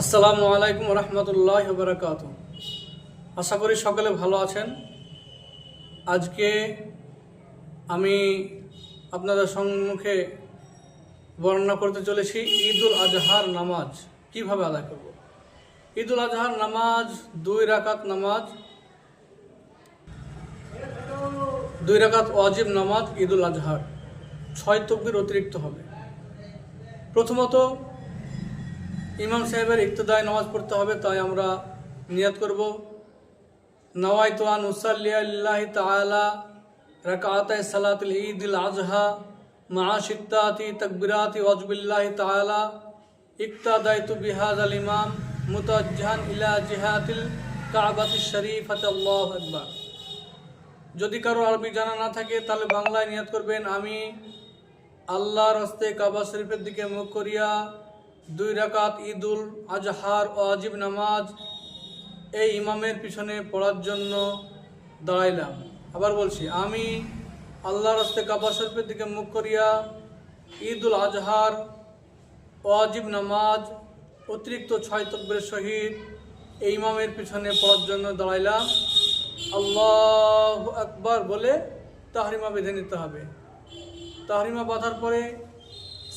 আসসালামু আলাইকুম রহমতুল্লাহ বারাকাতুহু। আশা করি সকলে ভালো আছেন। আজকে আমি আপনাদের সম্মুখে বর্ণনা করতে চলেছি ঈদুল আজহার নামাজ কিভাবে আদায় করব। ঈদুল আজহার নামাজ 2 রাকাত নামাজ, 2 রাকাত ওয়াজিব নামাজ। ঈদুল আজহার 6 তাকবীর অতিরিক্ত হবে। প্রথমত ইমাম সাহেবের ইক্তদায় নামাজ পড়তে হবে, তাই আমরা নিয়াত করব নওয়াইতু আন উসাল্লিয়া লিল্লাহি তাআলা রাকাতাই সালাতুল ঈদুল আজহা মা সিত্তাতি তাকবীরাতি ওয়াজবিল্লাহি তাআলা ইক্তাদাইতু বিহাযাল ইমাম মুতাওয়াজ্জিহান ইলা জিহাতিল কাবাতিশ শরীফাতি আল্লাহু আকবার। যদি কারো আরবি জানা না থাকে তাহলে বাংলায় নিয়াত করবেন, আমি আল্লাহর হস্তে কাবা শরীফের দিকে মুখ করিয়া 2 রাকাত ঈদুল আজহার ওয়াজিব নামাজ এই ইমামের পিছনে পড়ার জন্য দাঁড়াইলাম। আবার বলছি, আমি আল্লাহর হস্তে কাবা শরীফের দিকে মুখ করিয়া ঈদুল আজহার ওয়াজিব নামাজ অতিরিক্ত 6 তাকবীরের সহিত এই ইমামের পিছনে পড়ার জন্য দাঁড়াইলাম। আল্লাহু আকবার বলে তাহরিমা বেঁধে নিতে হবে। তাহরিমা বাঁধার পরে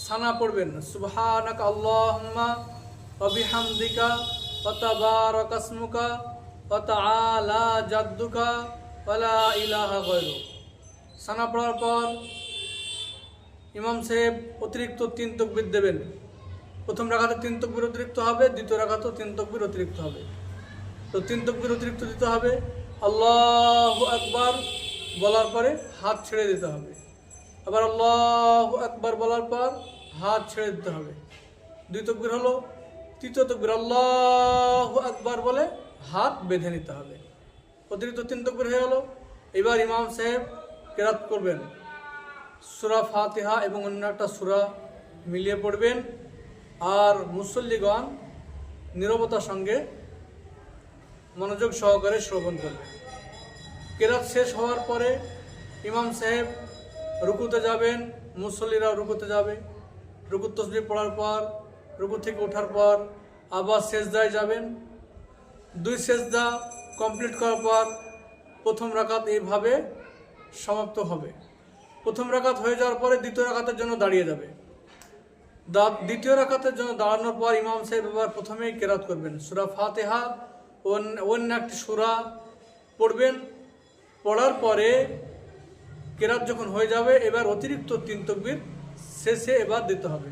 সানা পড়বেন, সুবহানাকা আল্লাহুম্মা ওয়া বিহামদিকা ওয়া তাবারাকা ইসমুকা ওয়া তাআলা জাদ্দুকা ওয়া লা ইলাহা গায়রুক। সানা পড়ার পর ইমাম সাহেব অতিরিক্ত 3 তাকবীর দেবেন। প্রথম রাকাতে 3 তাকবীর অতিরিক্ত হবে, দ্বিতীয় রাকাতেও 3 তাকবীর অতিরিক্ত হবে। তো 3 তাকবীর অতিরিক্ত দিতে হবে। আল্লাহু আকবার বলার পরে হাত ছেড়ে দিতে হবে। আবার আল্লাহু আকবার বলার পর হাত ছেড়ে দিতে হবে। 2 তাকবীর হলো। তৃতীয় তাকবীর আল্লাহু আকবার বলে হাত বেঁধে নিতে হবে। অতিরিক্ত 3 তাকবীর হয়ে গেল। এবার ইমাম সাহেব কেরাত করবেন, সূরা ফাতিহা এবং অন্য একটা সূরা মিলিয়ে পড়বেন, আর মুসল্লিগণ নীরবতার সঙ্গে মনোযোগ সহকারে শ্রবণ করবেন। কেরাত শেষ হওয়ার পরে ইমাম সাহেব রুকুতে যাবেন, মুসল্লিরাও রুকুতে যাবে। রুকু তাসবিহ পড়ার পর রুকু থেকে ওঠার পর আবার সেজদায় যাবেন। 2 সেজদা কমপ্লিট করার পর প্রথম রাকাত এইভাবে সমাপ্ত হবে। প্রথম রাকাত হয়ে যাওয়ার পরে দ্বিতীয় রাকাতের জন্য দাঁড়িয়ে যাবে। দ্বিতীয় রাকাতের জন্য দাঁড়ানোর পর ইমাম সাহেব এবার প্রথমেই কেরাত করবেন, সূরা ফাতিহা অন্য একটি সূরা পড়বেন। পড়ার পরে কেরাত যখন হয়ে যাবে এবার অতিরিক্ত 3 তাকবীর শেষে এবার দিতে হবে।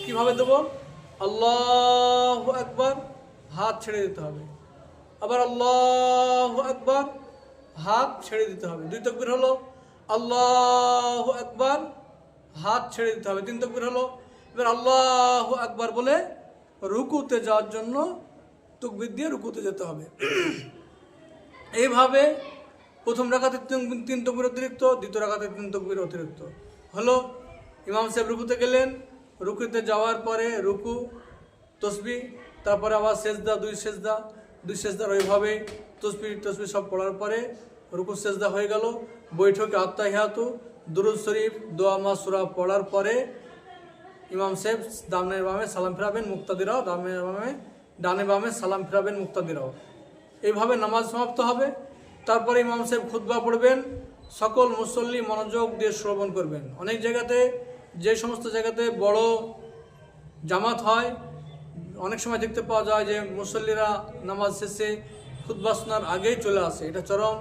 কিভাবে দেব? আল্লাহু আকবার, হাত ছেড়ে দিতে হবে। আবার আল্লাহু আকবার, হাত ছেড়ে দিতে হবে। 2 তাকবীর হলো। আল্লাহু আকবার, হাত ছেড়ে দিতে হবে। 3 তাকবীর হলো। এবার আল্লাহু আকবার বলে রুকুতে যাওয়ার জন্য তাকবীর দিয়ে রুকুতে যেতে হবে। এইভাবে প্রথম রাকাতে 3 তাকবীর অতিরিক্ত, দ্বিতীয় রাকাতে 3 তাকবীর অতিরিক্ত হলো। ইমাম সাহেব রুকুতে গেলেন, রুকুতে যাওয়ার পরে রুকু তসবিহ, তারপরে আবার সেজদা, 2 সেজদার ওইভাবে তসবিহ সব পড়ার পরে রুকু সেজদা হয়ে গেল। বৈঠকে আত্তাহিয়াতু, দুরূদ শরীফ, দোয়া মাসুরা পড়ার পরে ইমাম সাহেব ডানে বামে সালাম ফিরাবেন, মুক্তাদিরাও ডানে বামে সালাম ফিরাবেন, মুক্তাদিরাও। এইভাবে নামাজ সমাপ্ত হবে। তারপরে ইমাম সাহেব খুতবা পড়বেন, সকল মুসল্লি মনোযোগ দিয়ে শ্রবণ করবেন। অনেক জায়গাতে, যে সমস্ত জায়গাতে বড় জামাত হয়, অনেক সময় দেখতে পাওয়া যায় যে মুসল্লিরা নামাজ শেষে খুতবা শোনার আগেই চলে আসে। এটা চরম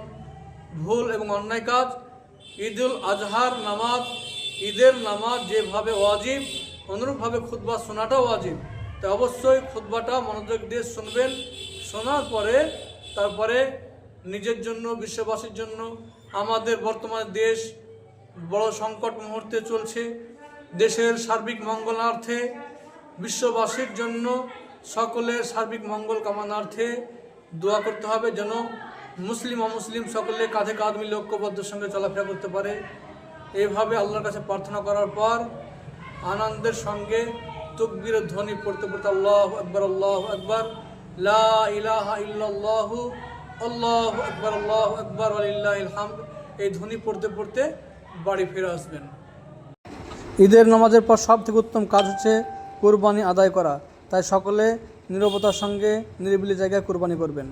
ভুল এবং অন্যায় কাজ। ঈদুল আজহার নামাজ, ঈদের নামাজ যেভাবে ওয়াজিব, অনুরূপভাবে খুতবা শোনাটাও ওয়াজিব। তাই অবশ্যই খুতবাটা মনোযোগ দিয়ে শুনবেন। শোনার পরে তারপরে নিজের জন্য, বিশ্ববাসীর জন্য, আমাদের বর্তমান দেশ বড় সংকট মুহূর্তে চলছে, দেশের সার্বিক মঙ্গলার্থে, বিশ্ববাসীর জন্য সকলের সার্বিক মঙ্গল কামনার্থে দোয়া করতে হবে, যেন মুসলিম অমুসলিম সকলে কাঁধে কাঁধ মিলে ঐক্যবদ্ধের সঙ্গে চলাফেরা করতে পারে। এইভাবে আল্লাহর কাছে প্রার্থনা করার পর আনন্দের সঙ্গে তাকবীরের ধ্বনি পড়তে পড়তে আল্লাহু আকবার, আল্লাহু আকবার, লা ইলাহা ইল্লাল্লাহু, আল্লাহু আকবার, আল্লাহু আকবার, ওয়ালিল্লাহিল হামদ, এই ধ্বনি পড়তে পড়তে বাড়ি ফিরে আসবেন। ঈদের নামাজের পর সব থেকে উত্তম কাজ হচ্ছে কুরবানি আদায় করা। তাই সকলে নীরবতার সঙ্গে নিরিবিলি জায়গায় কোরবানি করবেন।